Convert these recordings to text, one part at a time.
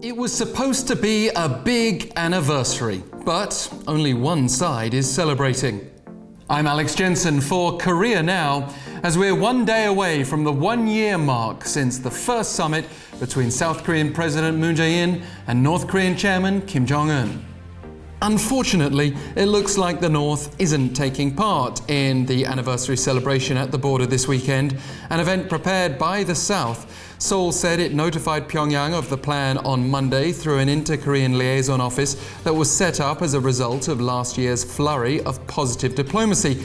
It was supposed to be a big anniversary, but only one side is celebrating. I'm Alex Jensen for Korea Now, as we're one day away from the one-year mark since the first summit between South Korean President Moon Jae-in and North Korean Chairman Kim Jong-un. Unfortunately, it looks like the North isn't taking part in the anniversary celebration at the border this weekend, an event prepared by the South. Seoul said it notified Pyongyang of the plan on Monday through an inter-Korean liaison office that was set up as a result of last year's flurry of positive diplomacy,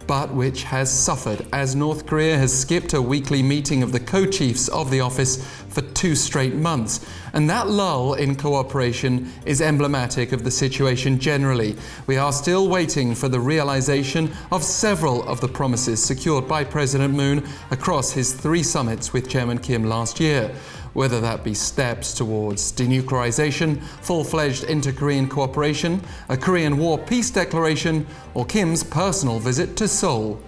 but which has suffered as North Korea has skipped a weekly meeting of the co-chiefs of the office for 2 straight months. And that lull in cooperation is emblematic of the situation generally. We are still waiting for the realization of several of the promises secured by President Moon across his 3 summits with Chairman Kim last year, whether that be steps towards denuclearization, full-fledged inter-Korean cooperation, a Korean War peace declaration, or Kim's personal visit to Seoul.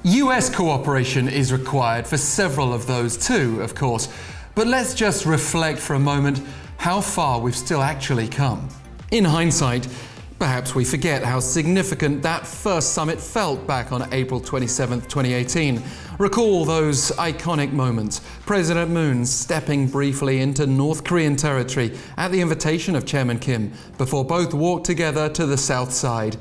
US cooperation is required for several of those too, of course, but let's just reflect for a moment how far we've still actually come. In hindsight, perhaps we forget how significant that first summit felt back on April 27, 2018. Recall those iconic moments. President Moon stepping briefly into North Korean territory at the invitation of Chairman Kim before both walked together to the south side.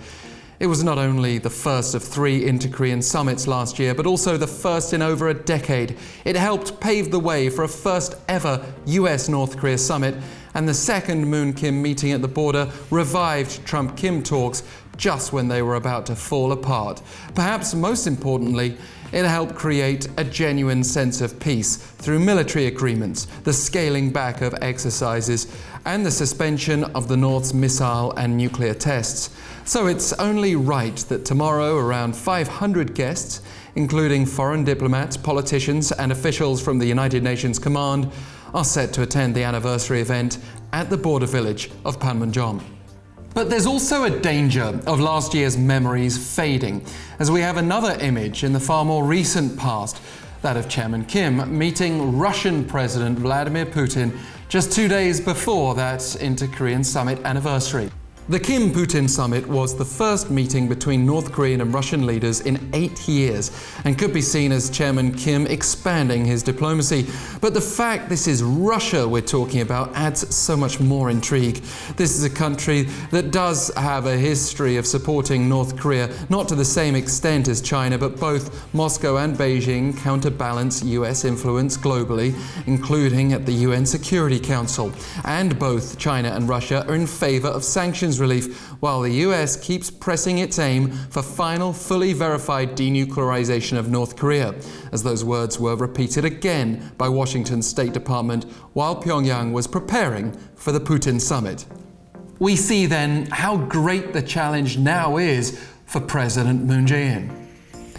It was not only the first of 3 inter-Korean summits last year, but also the first in over a decade. It helped pave the way for a first ever US-North Korea summit, and the second Moon-Kim meeting at the border revived Trump-Kim talks just when they were about to fall apart. Perhaps most importantly, it helped create a genuine sense of peace through military agreements, the scaling back of exercises, and the suspension of the North's missile and nuclear tests. So it's only right that tomorrow around 500 guests, including foreign diplomats, politicians, and officials from the United Nations Command, are set to attend the anniversary event at the border village of Panmunjom. But there's also a danger of last year's memories fading, as we have another image in the far more recent past, that of Chairman Kim meeting Russian President Vladimir Putin just 2 days before that inter-Korean summit anniversary. The Kim-Putin summit was the first meeting between North Korean and Russian leaders in 8 years and could be seen as Chairman Kim expanding his diplomacy. But the fact this is Russia we're talking about adds so much more intrigue. This is a country that does have a history of supporting North Korea, not to the same extent as China, but both Moscow and Beijing counterbalance US influence globally, including at the UN Security Council. And both China and Russia are in favor of sanctions relief, while the US keeps pressing its aim for final, fully verified denuclearization of North Korea, as those words were repeated again by Washington's State Department while Pyongyang was preparing for the Putin summit. We see then how great the challenge now is for President Moon Jae-in.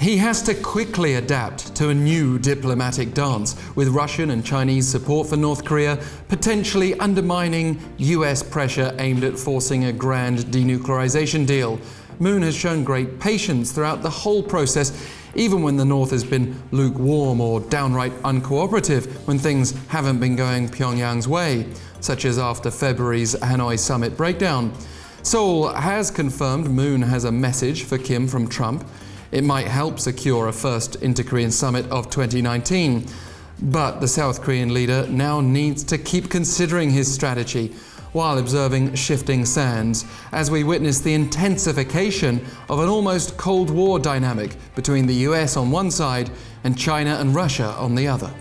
He has to quickly adapt to a new diplomatic dance, with Russian and Chinese support for North Korea potentially undermining US pressure aimed at forcing a grand denuclearization deal. Moon has shown great patience throughout the whole process, even when the North has been lukewarm or downright uncooperative when things haven't been going Pyongyang's way, such as after February's Hanoi summit breakdown. Seoul has confirmed Moon has a message for Kim from Trump. It might help secure a first inter-Korean summit of 2019. But the South Korean leader now needs to keep considering his strategy while observing shifting sands, as we witness the intensification of an almost Cold War dynamic between the US on one side and China and Russia on the other.